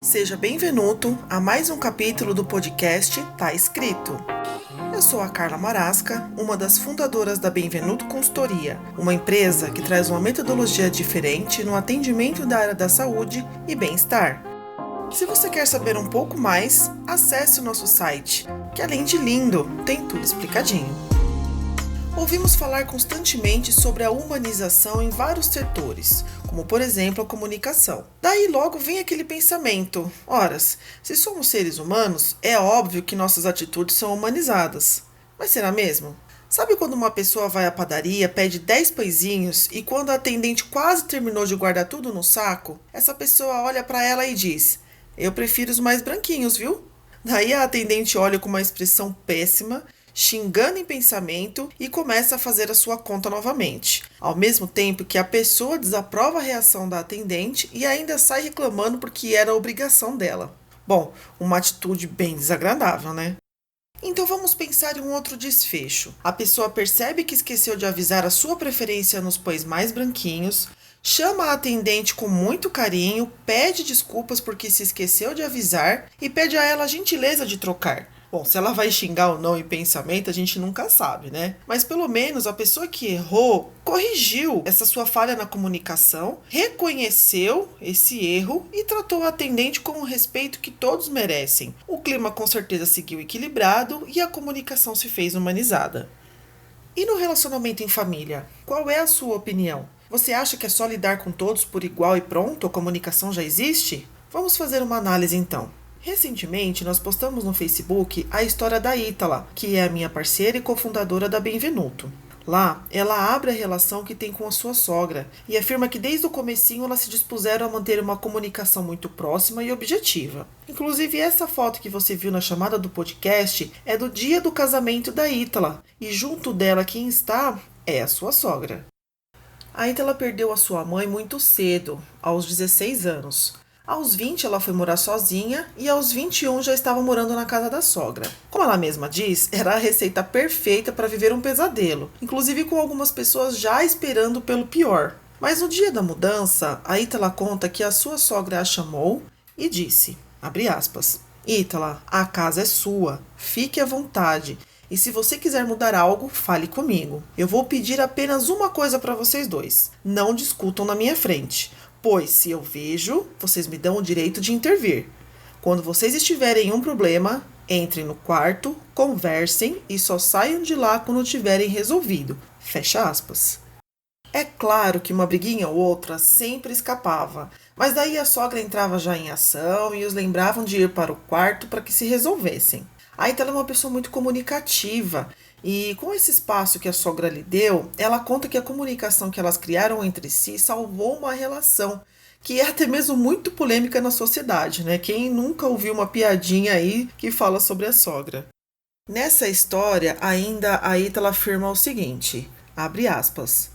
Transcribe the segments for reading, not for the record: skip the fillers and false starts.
Seja bem-vindo a mais um capítulo do podcast Tá Escrito. Eu sou a Carla Marasca, uma das fundadoras da Benvenuto Consultoria, uma empresa que traz uma metodologia diferente no atendimento da área da saúde e bem-estar. Se você quer saber um pouco mais, acesse o nosso site, que além de lindo, tem tudo explicadinho. Ouvimos falar constantemente sobre a humanização em vários setores, como por exemplo a comunicação. Daí logo vem aquele pensamento: horas, se somos seres humanos, é óbvio que nossas atitudes são humanizadas. Mas será mesmo? Sabe quando uma pessoa vai à padaria, pede 10 pãezinhos e quando a atendente quase terminou de guardar tudo no saco, essa pessoa olha para ela e diz: eu prefiro os mais branquinhos, viu? Daí a atendente olha com uma expressão péssima, xingando em pensamento e começa a fazer a sua conta novamente, ao mesmo tempo que a pessoa desaprova a reação da atendente e ainda sai reclamando porque era a obrigação dela. Bom, uma atitude bem desagradável, né? Então vamos pensar em um outro desfecho. A pessoa percebe que esqueceu de avisar a sua preferência nos pães mais branquinhos, chama a atendente com muito carinho, pede desculpas porque se esqueceu de avisar e pede a ela a gentileza de trocar. Bom, se ela vai xingar ou não em pensamento, a gente nunca sabe, né? Mas pelo menos a pessoa que errou corrigiu essa sua falha na comunicação, reconheceu esse erro e tratou a atendente com o respeito que todos merecem. O clima com certeza seguiu equilibrado e a comunicação se fez humanizada. E no relacionamento em família, qual é a sua opinião? Você acha que é só lidar com todos por igual e pronto? A comunicação já existe? Vamos fazer uma análise então. Recentemente, nós postamos no Facebook a história da Ítala, que é a minha parceira e cofundadora da Benvenuto. Lá, ela abre a relação que tem com a sua sogra e afirma que desde o comecinho elas se dispuseram a manter uma comunicação muito próxima e objetiva. Inclusive, essa foto que você viu na chamada do podcast é do dia do casamento da Ítala e junto dela quem está é a sua sogra. A Ítala perdeu a sua mãe muito cedo, aos 16 anos. Aos 20 ela foi morar sozinha e aos 21 já estava morando na casa da sogra. Como ela mesma diz, era a receita perfeita para viver um pesadelo, inclusive com algumas pessoas já esperando pelo pior. Mas no dia da mudança, a Ítala conta que a sua sogra a chamou e disse, abre aspas, Ítala, a casa é sua, fique à vontade. E se você quiser mudar algo, fale comigo. Eu vou pedir apenas uma coisa para vocês dois. Não discutam na minha frente. Pois, se eu vejo, vocês me dão o direito de intervir. Quando vocês estiverem em um problema, entrem no quarto, conversem e só saiam de lá quando tiverem resolvido. Fecha aspas. É claro que uma briguinha ou outra sempre escapava, mas daí a sogra entrava já em ação e os lembravam de ir para o quarto para que se resolvessem. A Ítala é uma pessoa muito comunicativa e com esse espaço que a sogra lhe deu, ela conta que a comunicação que elas criaram entre si salvou uma relação que é até mesmo muito polêmica na sociedade, né? Quem nunca ouviu uma piadinha aí que fala sobre a sogra? Nessa história, ainda a Ítala afirma o seguinte, abre aspas,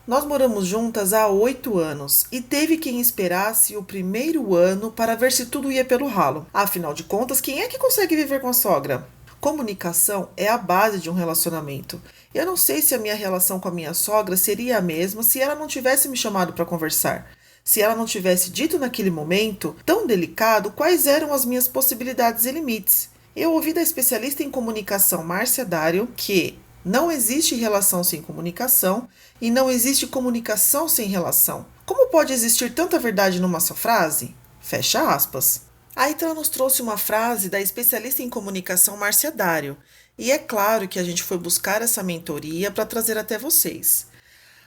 nós moramos juntas há 8 anos e teve quem esperasse o primeiro ano para ver se tudo ia pelo ralo. Afinal de contas, quem é que consegue viver com a sogra? Comunicação é a base de um relacionamento. Eu não sei se a minha relação com a minha sogra seria a mesma se ela não tivesse me chamado para conversar. Se ela não tivesse dito naquele momento tão delicado quais eram as minhas possibilidades e limites. Eu ouvi da especialista em comunicação Márcia Dário que não existe relação sem comunicação e não existe comunicação sem relação. Como pode existir tanta verdade numa só frase? Fecha aspas. A Ítala nos trouxe uma frase da especialista em comunicação Márcia Dário, e é claro que a gente foi buscar essa mentoria para trazer até vocês.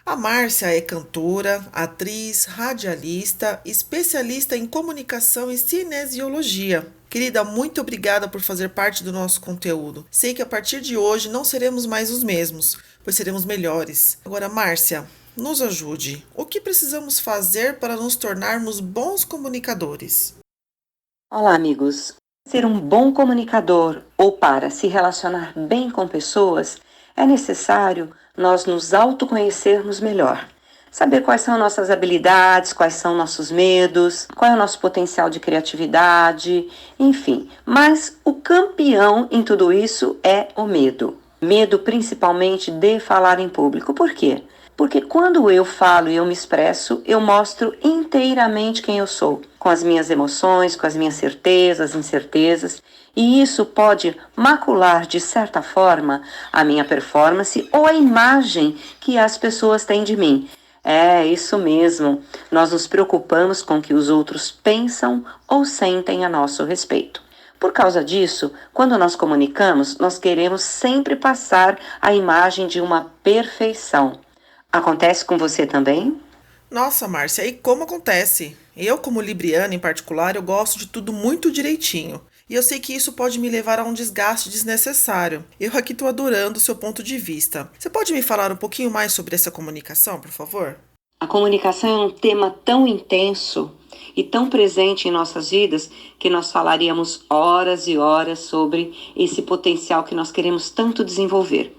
A Márcia é cantora, atriz, radialista, especialista em comunicação e cinesiologia. Querida, muito obrigada por fazer parte do nosso conteúdo. Sei que a partir de hoje não seremos mais os mesmos, pois seremos melhores. Agora, Márcia, nos ajude. O que precisamos fazer para nos tornarmos bons comunicadores? Olá, amigos. Ser um bom comunicador ou para se relacionar bem com pessoas, é necessário nós nos autoconhecermos melhor. Saber quais são nossas habilidades, quais são nossos medos, qual é o nosso potencial de criatividade, enfim. Mas o campeão em tudo isso é o medo. Medo principalmente de falar em público. Por quê? Porque quando eu falo e eu me expresso, eu mostro inteiramente quem eu sou, com as minhas emoções, com as minhas certezas, incertezas, e isso pode macular, de certa forma, a minha performance ou a imagem que as pessoas têm de mim. É isso mesmo, nós nos preocupamos com o que os outros pensam ou sentem a nosso respeito. Por causa disso, quando nós comunicamos, nós queremos sempre passar a imagem de uma perfeição. Acontece com você também? Nossa, Márcia, e como acontece? Eu, como libriana em particular, eu gosto de tudo muito direitinho. E eu sei que isso pode me levar a um desgaste desnecessário. Eu aqui estou adorando o seu ponto de vista. Você pode me falar um pouquinho mais sobre essa comunicação, por favor? A comunicação é um tema tão intenso e tão presente em nossas vidas que nós falaríamos horas e horas sobre esse potencial que nós queremos tanto desenvolver.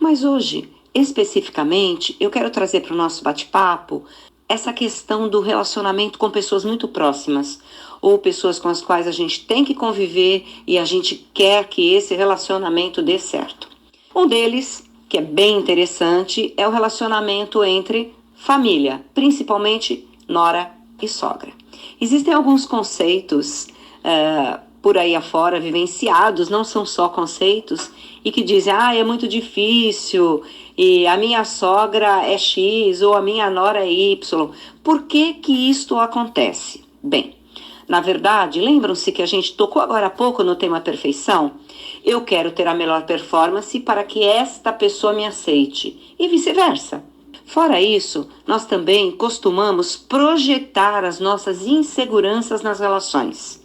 Mas hoje, especificamente, eu quero trazer para o nosso bate-papo essa questão do relacionamento com pessoas muito próximas ou pessoas com as quais a gente tem que conviver e a gente quer que esse relacionamento dê certo. Um deles, que é bem interessante, é o relacionamento entre família, principalmente nora e sogra. Existem alguns conceitos por aí afora, vivenciados, não são só conceitos, e que dizem, é muito difícil, e a minha sogra é X, ou a minha nora é Y. Por que que isto acontece? Bem, na verdade, lembram-se que a gente tocou agora há pouco no tema perfeição? Eu quero ter a melhor performance para que esta pessoa me aceite, e vice-versa. Fora isso, nós também costumamos projetar as nossas inseguranças nas relações.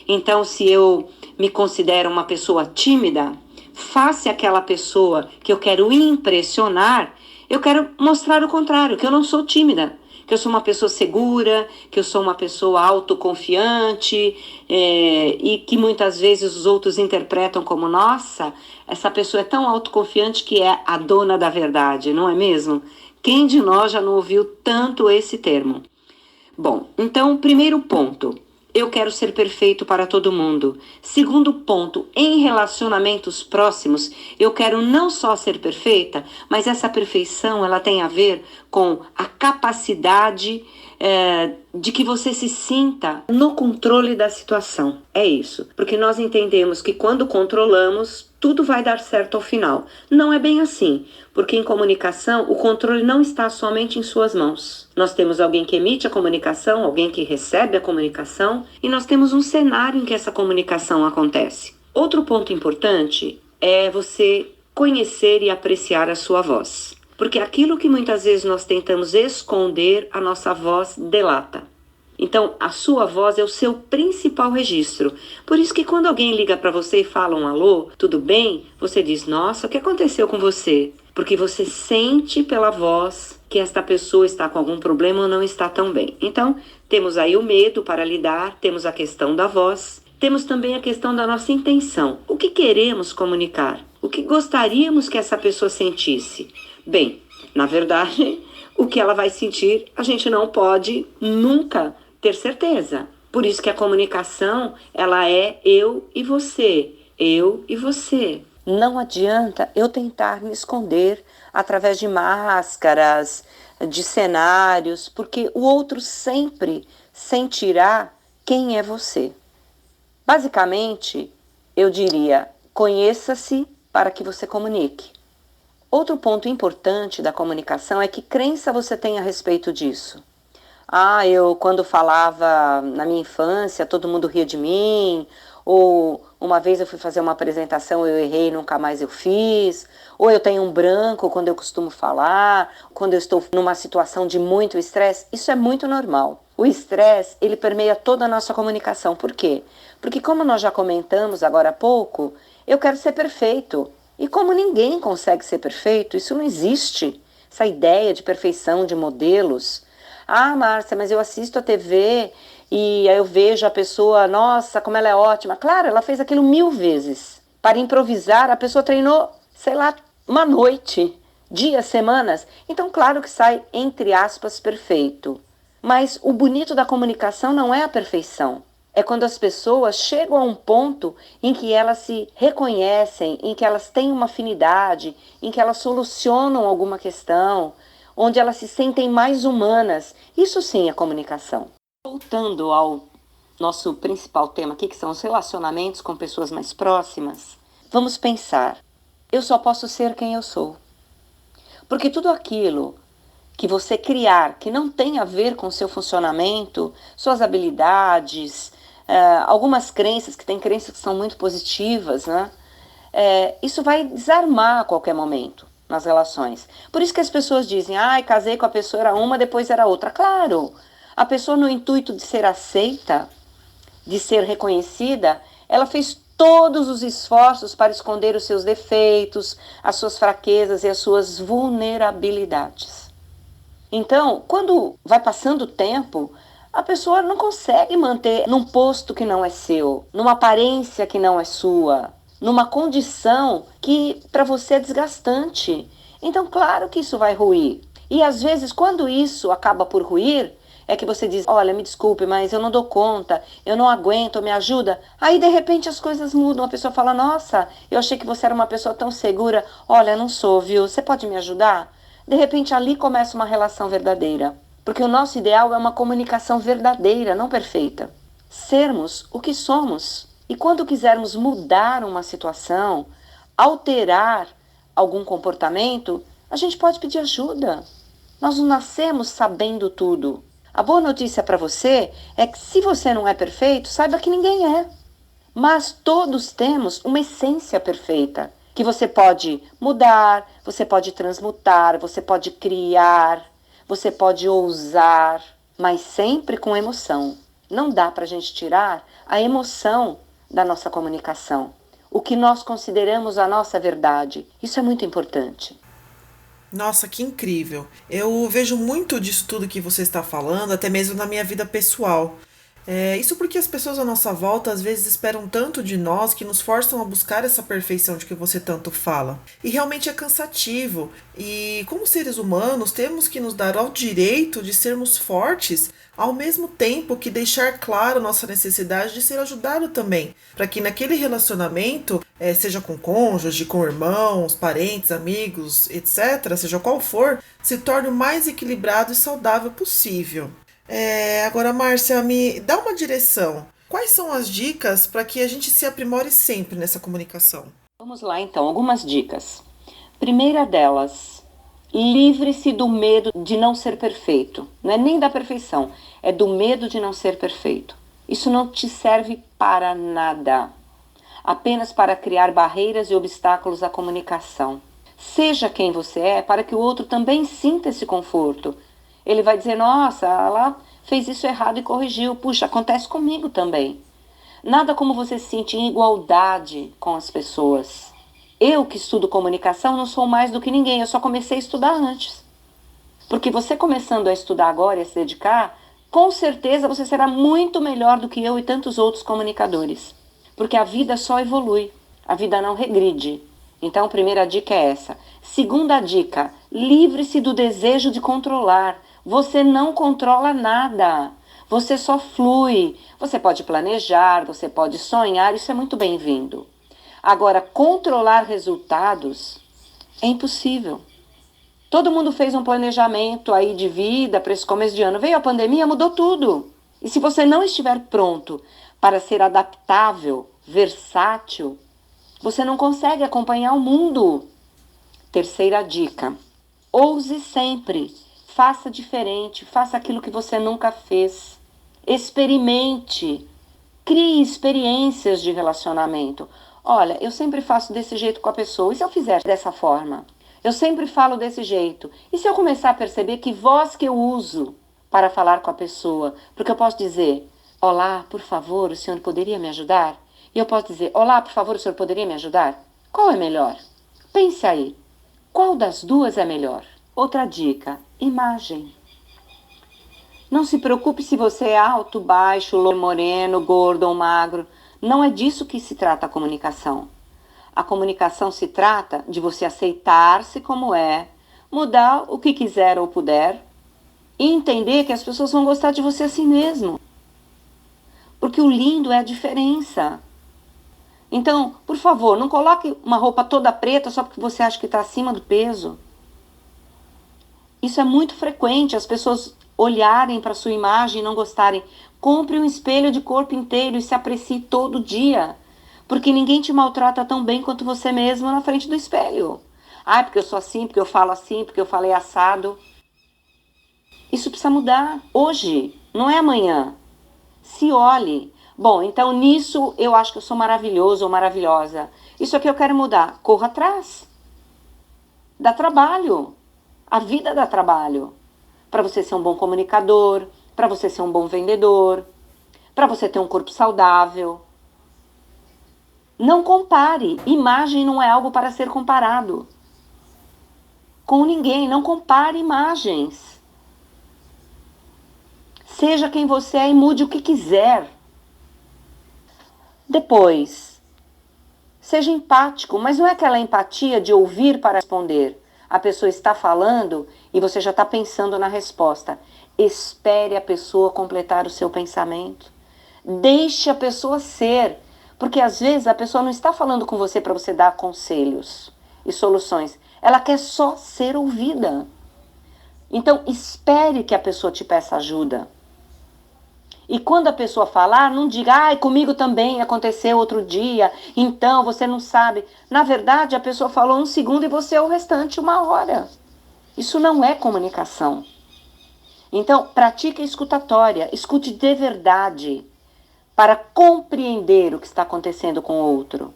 Então, se eu me considero uma pessoa tímida, face àquela pessoa que eu quero impressionar, eu quero mostrar o contrário, que eu não sou tímida, que eu sou uma pessoa segura, que eu sou uma pessoa autoconfiante, e que muitas vezes os outros interpretam como, nossa, essa pessoa é tão autoconfiante que é a dona da verdade, não é mesmo? Quem de nós já não ouviu tanto esse termo? Bom, então, primeiro ponto, eu quero ser perfeito para todo mundo. Segundo ponto, em relacionamentos próximos, eu quero não só ser perfeita, mas essa perfeição ela tem a ver com a capacidade de que você se sinta no controle da situação. É isso, porque nós entendemos que quando controlamos, tudo vai dar certo ao final. Não é bem assim, porque em comunicação o controle não está somente em suas mãos. Nós temos alguém que emite a comunicação, alguém que recebe a comunicação, e nós temos um cenário em que essa comunicação acontece. Outro ponto importante é você conhecer e apreciar a sua voz. Porque aquilo que muitas vezes nós tentamos esconder, a nossa voz delata. Então, a sua voz é o seu principal registro. Por isso que quando alguém liga para você e fala um alô, tudo bem? Você diz, nossa, o que aconteceu com você? Porque você sente pela voz que esta pessoa está com algum problema ou não está tão bem. Então, temos aí o medo para lidar, temos a questão da voz, temos também a questão da nossa intenção. O que queremos comunicar? O que gostaríamos que essa pessoa sentisse? Bem, na verdade, o que ela vai sentir, a gente não pode nunca ter certeza. Por isso que a comunicação, ela é eu e você, eu e você. Não adianta eu tentar me esconder através de máscaras, de cenários, porque o outro sempre sentirá quem é você. Basicamente, eu diria, conheça-se para que você comunique. Outro ponto importante da comunicação é que crença você tem a respeito disso. Eu quando falava na minha infância, todo mundo ria de mim, ou uma vez eu fui fazer uma apresentação, eu errei, nunca mais eu fiz, ou eu tenho um branco quando eu costumo falar, quando eu estou numa situação de muito estresse. Isso é muito normal. O estresse, ele permeia toda a nossa comunicação. Por quê? Porque como nós já comentamos agora há pouco, eu quero ser perfeito. E como ninguém consegue ser perfeito, isso não existe. Essa ideia de perfeição, de modelos. Márcia, mas eu assisto a TV e aí eu vejo a pessoa, nossa, como ela é ótima. Claro, ela fez aquilo 1000 vezes. Para improvisar, a pessoa treinou, sei lá, uma noite, dias, semanas. Então, claro que sai, entre aspas, perfeito. Mas o bonito da comunicação não é a perfeição. É quando as pessoas chegam a um ponto em que elas se reconhecem, em que elas têm uma afinidade, em que elas solucionam alguma questão, onde elas se sentem mais humanas. Isso sim é comunicação. Voltando ao nosso principal tema aqui, que são os relacionamentos com pessoas mais próximas, vamos pensar, eu só posso ser quem eu sou. Porque tudo aquilo que você criar que não tem a ver com o seu funcionamento, suas habilidades, algumas crenças, que tem crenças que são muito positivas, né? Isso vai desarmar a qualquer momento nas relações. Por isso que as pessoas dizem, casei com a pessoa, era uma, depois era outra. Claro, a pessoa no intuito de ser aceita, de ser reconhecida, ela fez todos os esforços para esconder os seus defeitos, as suas fraquezas e as suas vulnerabilidades. Então, quando vai passando o tempo, a pessoa não consegue manter num posto que não é seu, numa aparência que não é sua, numa condição que para você é desgastante. Então, claro que isso vai ruir. E às vezes, quando isso acaba por ruir, é que você diz, olha, me desculpe, mas eu não dou conta, eu não aguento, me ajuda. Aí, de repente, as coisas mudam. A pessoa fala, nossa, eu achei que você era uma pessoa tão segura. Olha, não sou, viu? Você pode me ajudar? De repente, ali começa uma relação verdadeira. Porque o nosso ideal é uma comunicação verdadeira, não perfeita. Sermos o que somos. E quando quisermos mudar uma situação, alterar algum comportamento, a gente pode pedir ajuda. Nós não nascemos sabendo tudo. A boa notícia para você é que se você não é perfeito, saiba que ninguém é. Mas todos temos uma essência perfeita, que você pode mudar, você pode transmutar, você pode criar, você pode ousar, mas sempre com emoção. Não dá para a gente tirar a emoção da nossa comunicação. O que nós consideramos a nossa verdade. Isso é muito importante. Nossa, que incrível. Eu vejo muito disso tudo que você está falando, até mesmo na minha vida pessoal. Isso porque as pessoas à nossa volta às vezes esperam tanto de nós que nos forçam a buscar essa perfeição de que você tanto fala. E realmente é cansativo. E como seres humanos, temos que nos dar ao direito de sermos fortes, ao mesmo tempo que deixar claro nossa necessidade de ser ajudado também, para que naquele relacionamento, seja com cônjuge, com irmãos, parentes, amigos, etc., seja qual for, se torne o mais equilibrado e saudável possível. Agora, Márcia, me dá uma direção. Quais são as dicas para que a gente se aprimore sempre nessa comunicação? Vamos lá, então, algumas dicas. Primeira delas, livre-se do medo de não ser perfeito. Não é nem da perfeição, é do medo de não ser perfeito. Isso não te serve para nada, apenas para criar barreiras e obstáculos à comunicação. Seja quem você é, para que o outro também sinta esse conforto. Ele vai dizer, nossa, ela fez isso errado e corrigiu. Puxa, acontece comigo também. Nada como você se sentir em igualdade com as pessoas. Eu que estudo comunicação não sou mais do que ninguém, eu só comecei a estudar antes. Porque você começando a estudar agora e a se dedicar, com certeza você será muito melhor do que eu e tantos outros comunicadores. Porque a vida só evolui, a vida não regride. Então, a primeira dica é essa. Segunda dica, livre-se do desejo de controlar. Você não controla nada, você só flui. Você pode planejar, você pode sonhar, isso é muito bem-vindo. Agora, controlar resultados é impossível. Todo mundo fez um planejamento aí de vida para esse começo de ano. Veio a pandemia, mudou tudo. E se você não estiver pronto para ser adaptável, versátil, você não consegue acompanhar o mundo. Terceira dica, ouse sempre. Faça diferente, faça aquilo que você nunca fez. Experimente, crie experiências de relacionamento. Olha, eu sempre faço desse jeito com a pessoa, e se eu fizer dessa forma? Eu sempre falo desse jeito. E se eu começar a perceber que voz que eu uso para falar com a pessoa? Porque eu posso dizer, olá, por favor, o senhor poderia me ajudar? E eu posso dizer, olá, por favor, o senhor poderia me ajudar? Qual é melhor? Pense aí, qual das duas é melhor? Outra dica, imagem. Não se preocupe se você é alto, baixo, loiro, moreno, gordo ou magro. Não é disso que se trata a comunicação. A comunicação se trata de você aceitar-se como é, mudar o que quiser ou puder e entender que as pessoas vão gostar de você assim mesmo. Porque o lindo é a diferença. Então, por favor, não coloque uma roupa toda preta só porque você acha que está acima do peso. Isso é muito frequente, as pessoas olharem para sua imagem e não gostarem. Compre um espelho de corpo inteiro e se aprecie todo dia. Porque ninguém te maltrata tão bem quanto você mesmo na frente do espelho. Ah, porque eu sou assim, porque eu falo assim, porque eu falei assado. Isso precisa mudar hoje, não é amanhã. Se olhe. Bom, então nisso eu acho que eu sou maravilhoso ou maravilhosa. Isso aqui eu quero mudar. Corra atrás. Dá trabalho. A vida dá trabalho. Para você ser um bom comunicador, para você ser um bom vendedor, para você ter um corpo saudável. Não compare. Imagem não é algo para ser comparado com ninguém. Não compare imagens. Seja quem você é e mude o que quiser. Depois, seja empático, mas não é aquela empatia de ouvir para responder. A pessoa está falando e você já está pensando na resposta. Espere a pessoa completar o seu pensamento. Deixe a pessoa ser. Porque às vezes a pessoa não está falando com você para você dar conselhos e soluções. Ela quer só ser ouvida. Então, espere que a pessoa te peça ajuda. E quando a pessoa falar, não diga, ai, comigo também aconteceu outro dia, então você não sabe. Na verdade, a pessoa falou 1 segundo e você o restante 1 hora. Isso não é comunicação. Então, pratique a escutatória, escute de verdade, para compreender o que está acontecendo com o outro.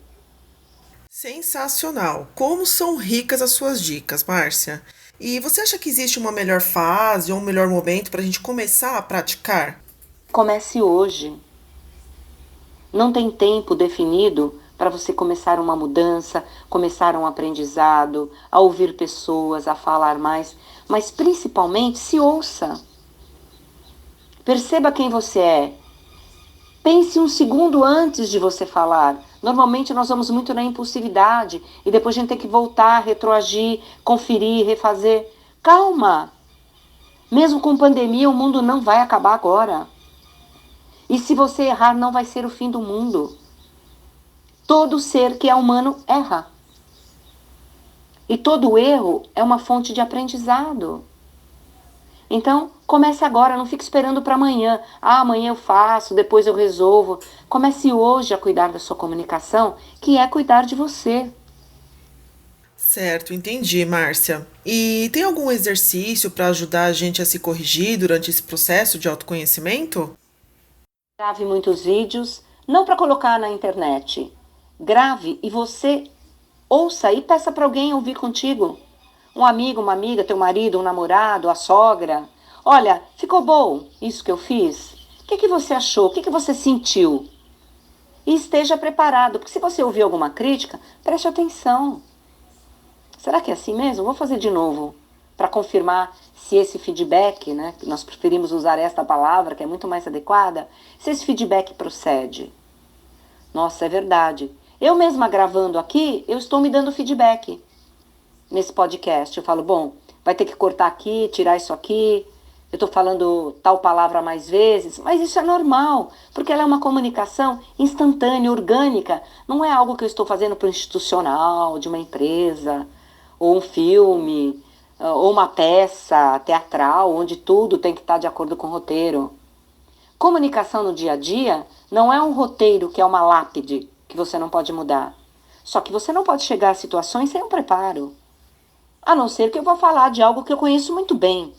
Sensacional! Como são ricas as suas dicas, Márcia. E você acha que existe uma melhor fase ou um melhor momento para a gente começar a praticar? Comece hoje. Não tem tempo definido para você começar uma mudança, começar um aprendizado, a ouvir pessoas, a falar mais, mas principalmente se ouça. Perceba quem você é. Pense 1 segundo antes de você falar. Normalmente nós vamos muito na impulsividade e depois a gente tem que voltar, retroagir, conferir, refazer. Calma! Mesmo com pandemia, o mundo não vai acabar agora. E se você errar, não vai ser o fim do mundo. Todo ser que é humano erra. E todo erro é uma fonte de aprendizado. Então, comece agora, não fique esperando para amanhã. Ah, amanhã eu faço, depois eu resolvo. Comece hoje a cuidar da sua comunicação, que é cuidar de você. Certo, entendi, Márcia. E tem algum exercício para ajudar a gente a se corrigir durante esse processo de autoconhecimento? Grave muitos vídeos, não para colocar na internet. Grave e você ouça e peça para alguém ouvir contigo. Um amigo, uma amiga, teu marido, um namorado, a sogra. Olha, ficou bom isso que eu fiz? O que você achou? O que você sentiu? E esteja preparado, porque se você ouvir alguma crítica, preste atenção. Será que é assim mesmo? Vou fazer de novo, para confirmar se esse feedback, né, que nós preferimos usar esta palavra, que é muito mais adequada, se esse feedback procede. Nossa, é verdade. Eu mesma gravando aqui, eu estou me dando feedback nesse podcast. Eu falo, bom, vai ter que cortar aqui, tirar isso aqui, eu estou falando tal palavra mais vezes, mas isso é normal, porque ela é uma comunicação instantânea, orgânica, não é algo que eu estou fazendo para o institucional, de uma empresa, ou um filme, ou uma peça teatral, onde tudo tem que estar de acordo com o roteiro. Comunicação no dia a dia não é um roteiro que é uma lápide que você não pode mudar. Só que você não pode chegar a situações sem um preparo. A não ser que eu vá falar de algo que eu conheço muito bem.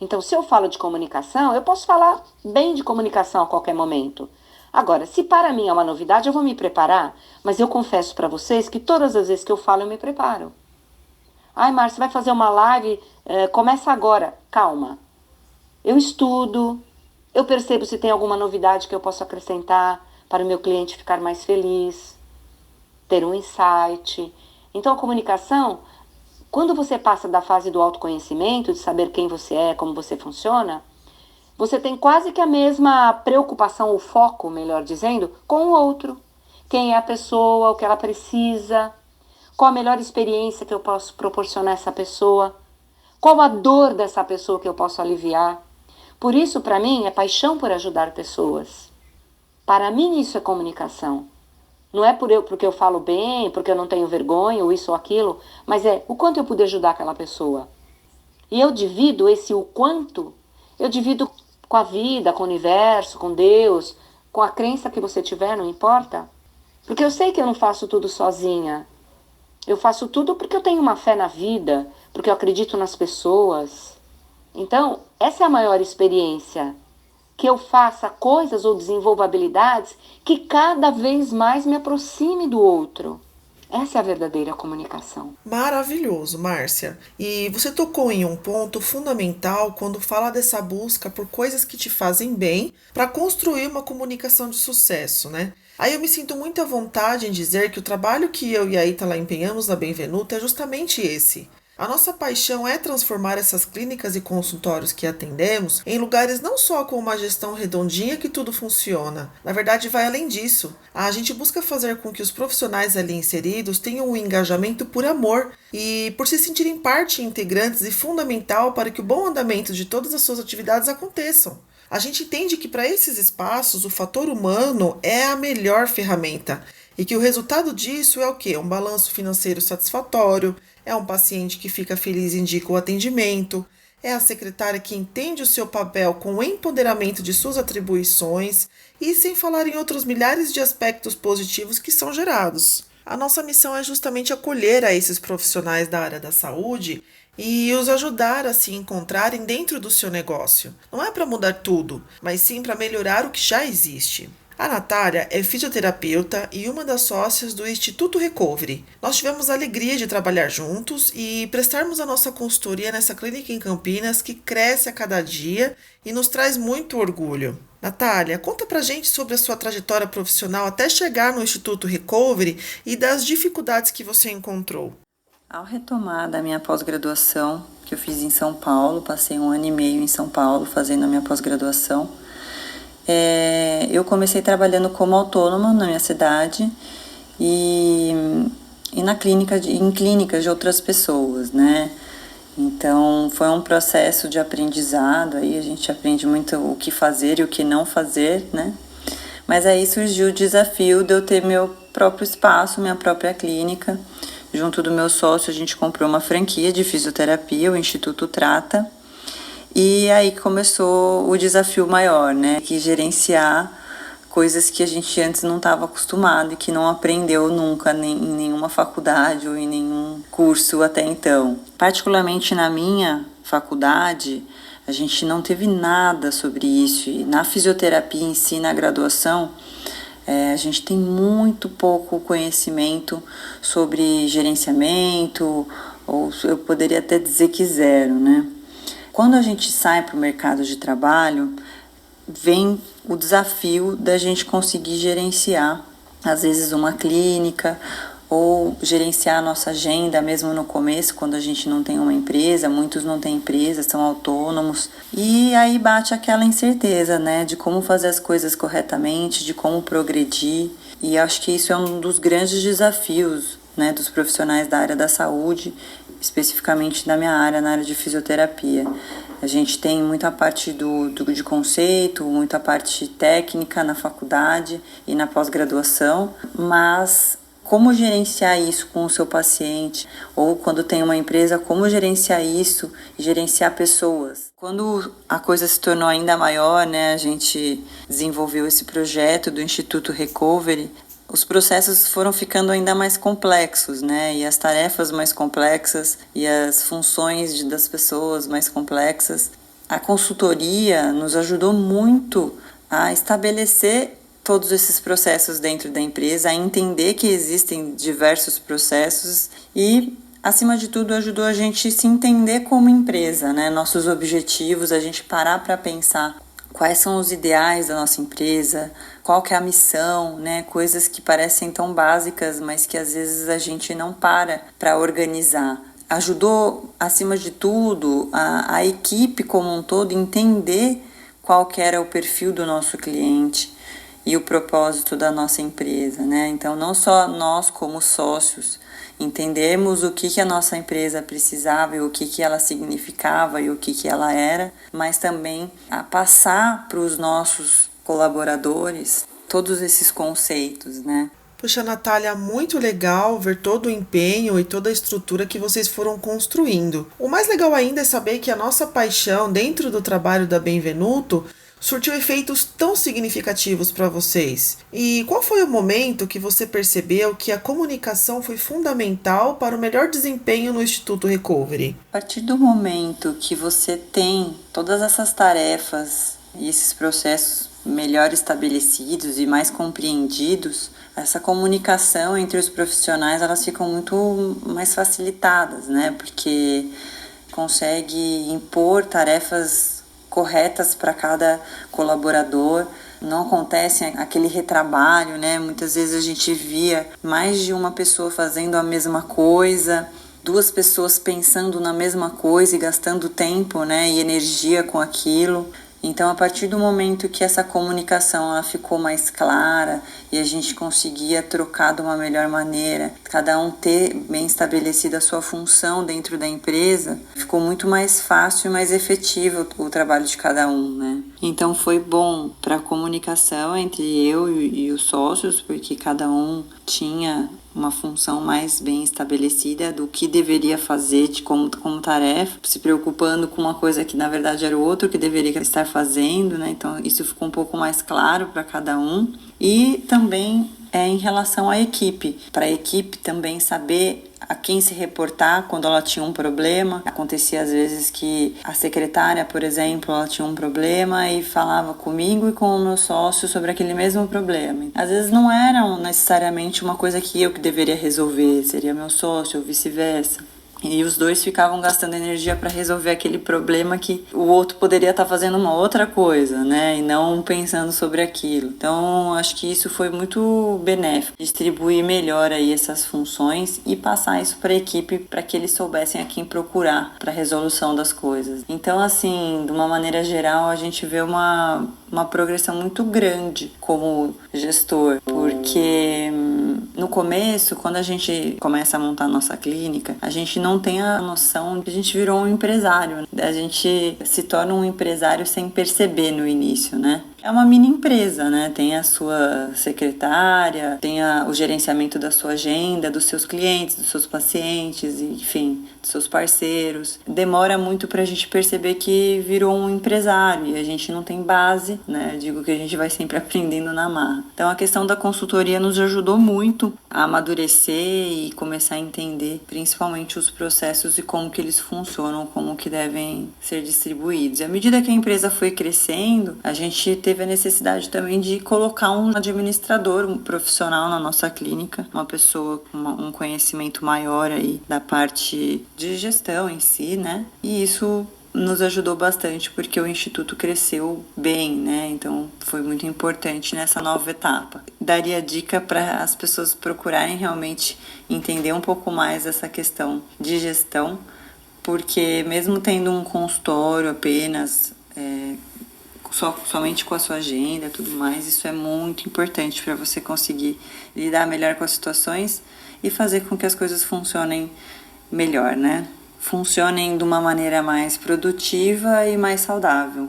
Então, se eu falo de comunicação, eu posso falar bem de comunicação a qualquer momento. Agora, se para mim é uma novidade, eu vou me preparar, mas eu confesso para vocês que todas as vezes que eu falo, eu me preparo. Ai, Márcia, vai fazer uma live? Começa agora. Calma. Eu estudo, eu percebo se tem alguma novidade que eu posso acrescentar para o meu cliente ficar mais feliz, ter um insight. Então, a comunicação, quando você passa da fase do autoconhecimento, de saber quem você é, como você funciona, você tem quase que a mesma preocupação, ou foco, melhor dizendo, com o outro. Quem é a pessoa, o que ela precisa, qual a melhor experiência que eu posso proporcionar a essa pessoa, qual a dor dessa pessoa que eu posso aliviar. Por isso, para mim, é paixão por ajudar pessoas. Para mim, isso é comunicação. Não é porque eu falo bem, porque eu não tenho vergonha, ou isso ou aquilo, mas é o quanto eu puder ajudar aquela pessoa. E eu divido esse o quanto, eu divido com a vida, com o universo, com Deus, com a crença que você tiver, não importa. Porque eu sei que eu não faço tudo sozinha. Eu faço tudo porque eu tenho uma fé na vida, porque eu acredito nas pessoas. Então, essa é a maior experiência. Que eu faça coisas ou desenvolva habilidades que cada vez mais me aproxime do outro. Essa é a verdadeira comunicação. Maravilhoso, Márcia. E você tocou em um ponto fundamental quando fala dessa busca por coisas que te fazem bem para construir uma comunicação de sucesso, né? Aí eu me sinto muito à vontade em dizer que o trabalho que eu e a Ítala empenhamos na Benvenuto é justamente esse. A nossa paixão é transformar essas clínicas e consultórios que atendemos em lugares não só com uma gestão redondinha que tudo funciona. Na verdade, vai além disso. A gente busca fazer com que os profissionais ali inseridos tenham um engajamento por amor e por se sentirem parte integrantes e fundamental para que o bom andamento de todas as suas atividades aconteçam. A gente entende que para esses espaços o fator humano é a melhor ferramenta e que o resultado disso é o quê? Um balanço financeiro satisfatório, é um paciente que fica feliz e indica o atendimento, é a secretária que entende o seu papel com o empoderamento de suas atribuições e sem falar em outros milhares de aspectos positivos que são gerados. A nossa missão é justamente acolher a esses profissionais da área da saúde e os ajudar a se encontrarem dentro do seu negócio. Não é para mudar tudo, mas sim para melhorar o que já existe. A Natália é fisioterapeuta e uma das sócias do Instituto Recovery. Nós tivemos a alegria de trabalhar juntos e prestarmos a nossa consultoria nessa clínica em Campinas que cresce a cada dia e nos traz muito orgulho. Natália, conta pra gente sobre a sua trajetória profissional até chegar no Instituto Recovery e das dificuldades que você encontrou. Ao retomar da minha pós-graduação, que eu fiz em São Paulo, passei 1 ano e meio em São Paulo fazendo a minha pós-graduação, eu comecei trabalhando como autônoma na minha cidade e em clínicas de outras pessoas, né? Então, foi um processo de aprendizado, aí a gente aprende muito o que fazer e o que não fazer, né? Mas aí surgiu o desafio de eu ter meu próprio espaço, minha própria clínica. Junto do meu sócio, a gente comprou uma franquia de fisioterapia, o Instituto Trata. E aí começou o desafio maior, né? Que gerenciar coisas que a gente antes não estava acostumado e que não aprendeu nunca em nenhuma faculdade ou em nenhum curso até então. Particularmente na minha faculdade, a gente não teve nada sobre isso. E na fisioterapia em si, na graduação, a gente tem muito pouco conhecimento sobre gerenciamento, ou eu poderia até dizer que zero, né? Quando a gente sai para o mercado de trabalho, vem o desafio da gente conseguir gerenciar, às vezes, uma clínica ou gerenciar a nossa agenda, mesmo no começo, quando a gente não tem uma empresa, muitos não têm empresa, são autônomos. E aí bate aquela incerteza, né, de como fazer as coisas corretamente, de como progredir. E acho que isso é um dos grandes desafios, né, dos profissionais da área da saúde, especificamente na minha área, na área de fisioterapia. A gente tem muita parte de conceito, muita parte técnica na faculdade e na pós-graduação, mas como gerenciar isso com o seu paciente, ou quando tem uma empresa, como gerenciar isso e gerenciar pessoas. Quando a coisa se tornou ainda maior, né, a gente desenvolveu esse projeto do Instituto Recovery. Os processos foram ficando ainda mais complexos, né? E as tarefas mais complexas e as funções das pessoas mais complexas. A consultoria nos ajudou muito a estabelecer todos esses processos dentro da empresa, a entender que existem diversos processos e, acima de tudo, ajudou a gente se entender como empresa, né? Nossos objetivos, a gente parar para pensar quais são os ideais da nossa empresa, qual que é a missão, né? Coisas que parecem tão básicas, mas que às vezes a gente não para organizar. Ajudou, acima de tudo, a equipe como um todo entender qual que era o perfil do nosso cliente e o propósito da nossa empresa, né? Então, não só nós como sócios entendermos o que a nossa empresa precisava e o que ela significava e o que ela era, mas também a passar para os nossos colaboradores todos esses conceitos, né? Poxa, Natália, muito legal ver todo o empenho e toda a estrutura que vocês foram construindo. O mais legal ainda é saber que a nossa paixão dentro do trabalho da Benvenuto surtiu efeitos tão significativos para vocês. E qual foi o momento que você percebeu que a comunicação foi fundamental para o melhor desempenho no Instituto Recovery? A partir do momento que você tem todas essas tarefas e esses processos melhor estabelecidos e mais compreendidos, essa comunicação entre os profissionais, elas ficam muito mais facilitadas, né? Porque consegue impor tarefas corretas para cada colaborador. Não acontece aquele retrabalho, né? Muitas vezes a gente via mais de uma pessoa fazendo a mesma coisa, duas pessoas pensando na mesma coisa e gastando tempo, né, e energia com aquilo. Então, a partir do momento que essa comunicação ela ficou mais clara e a gente conseguia trocar de uma melhor maneira, cada um ter bem estabelecida a sua função dentro da empresa, ficou muito mais fácil e mais efetivo o trabalho de cada um, né? Então, foi bom para a comunicação entre eu e os sócios, porque cada um tinha uma função mais bem estabelecida do que deveria fazer como tarefa, se preocupando com uma coisa que na verdade era o outro que deveria estar fazendo, né? Então isso ficou um pouco mais claro para cada um. E também em relação à equipe, para a equipe também saber a quem se reportar quando ela tinha um problema. Acontecia às vezes que a secretária, por exemplo, ela tinha um problema e falava comigo e com o meu sócio sobre aquele mesmo problema. Às vezes não era necessariamente uma coisa que eu que deveria resolver, seria meu sócio ou vice-versa. E os dois ficavam gastando energia para resolver aquele problema que o outro poderia estar fazendo uma outra coisa, né? E não pensando sobre aquilo. Então, acho que isso foi muito benéfico. Distribuir melhor aí essas funções e passar isso para a equipe para que eles soubessem a quem procurar para a resolução das coisas. Então, assim, de uma maneira geral, a gente vê uma progressão muito grande como gestor, porque no começo, quando a gente começa a montar a nossa clínica, a gente não tem a noção de que a gente virou um empresário. A gente se torna um empresário sem perceber no início, né? É uma mini empresa, né? Tem a sua secretária, tem o gerenciamento da sua agenda, dos seus clientes, dos seus pacientes, enfim, dos seus parceiros. Demora muito pra gente perceber que virou um empresário e a gente não tem base, né? Eu digo que a gente vai sempre aprendendo na marra. Então a questão da consultoria nos ajudou muito a amadurecer e começar a entender principalmente os processos e como que eles funcionam, como que devem ser distribuídos. E à medida que a empresa foi crescendo, a gente teve a necessidade também de colocar um administrador, um profissional na nossa clínica, uma pessoa com um conhecimento maior aí da parte de gestão em si, né? E isso nos ajudou bastante porque o Instituto cresceu bem, né? Então foi muito importante nessa nova etapa. Daria dica para as pessoas procurarem realmente entender um pouco mais essa questão de gestão, porque mesmo tendo um consultório apenas, somente com a sua agenda e tudo mais, isso é muito importante para você conseguir lidar melhor com as situações e fazer com que as coisas funcionem melhor, né? Funcionem de uma maneira mais produtiva e mais saudável.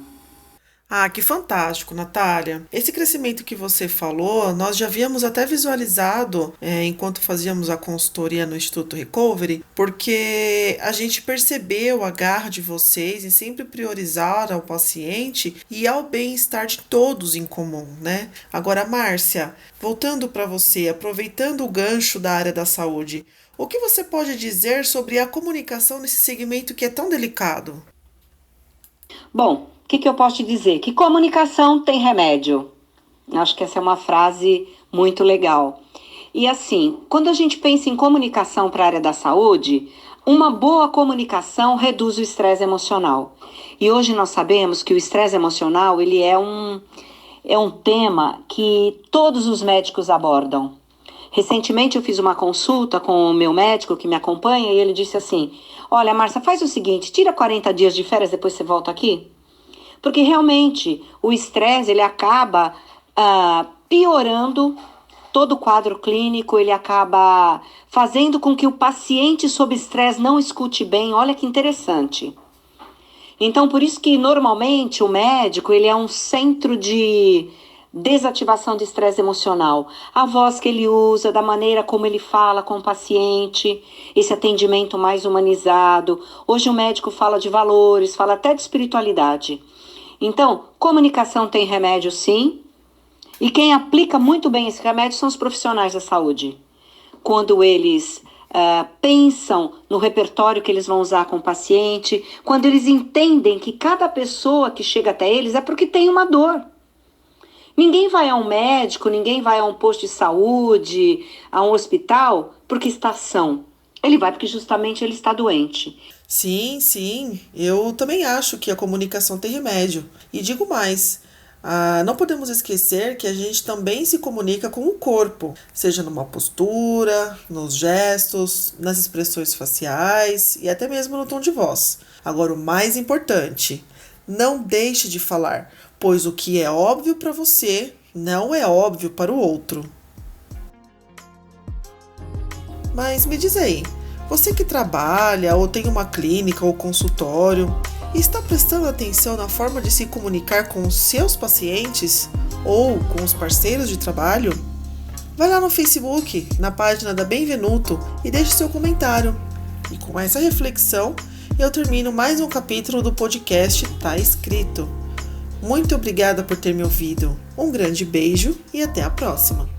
Ah, que fantástico, Natália. Esse crescimento que você falou, nós já havíamos até visualizado enquanto fazíamos a consultoria no Instituto Recovery, porque a gente percebeu a garra de vocês em sempre priorizar ao paciente e ao bem-estar de todos em comum, né? Agora, Márcia, voltando para você, aproveitando o gancho da área da saúde, o que você pode dizer sobre a comunicação nesse segmento que é tão delicado? Bom, o que eu posso te dizer? Que comunicação tem remédio. Acho que essa é uma frase muito legal. E assim, quando a gente pensa em comunicação para a área da saúde, uma boa comunicação reduz o estresse emocional. E hoje nós sabemos que o estresse emocional ele é um tema que todos os médicos abordam. Recentemente eu fiz uma consulta com o meu médico que me acompanha e ele disse assim: olha, Márcia, faz o seguinte, tira 40 dias de férias, depois você volta aqui. Porque realmente o estresse ele acaba piorando todo o quadro clínico, ele acaba fazendo com que o paciente sob estresse não escute bem. Olha que interessante. Então, por isso que normalmente o médico ele é um centro de desativação do estresse emocional. A voz que ele usa, da maneira como ele fala com o paciente, esse atendimento mais humanizado. Hoje o médico fala de valores, fala até de espiritualidade. Então, comunicação tem remédio sim, e quem aplica muito bem esse remédio são os profissionais da saúde. Quando eles pensam no repertório que eles vão usar com o paciente, quando eles entendem que cada pessoa que chega até eles é porque tem uma dor. Ninguém vai a um médico, ninguém vai a um posto de saúde, a um hospital, porque está são. Ele vai porque justamente ele está doente. Sim, eu também acho que a comunicação tem remédio. E digo mais, não podemos esquecer que a gente também se comunica com o corpo, seja numa postura, nos gestos, nas expressões faciais e até mesmo no tom de voz. Agora, o mais importante, não deixe de falar, pois o que é óbvio para você não é óbvio para o outro. Mas me diz aí, você que trabalha ou tem uma clínica ou consultório, está prestando atenção na forma de se comunicar com os seus pacientes ou com os parceiros de trabalho? Vai lá no Facebook, na página da Benvenuto e deixe seu comentário. E com essa reflexão, eu termino mais um capítulo do podcast Tá Escrito. Muito obrigada por ter me ouvido. Um grande beijo e até a próxima.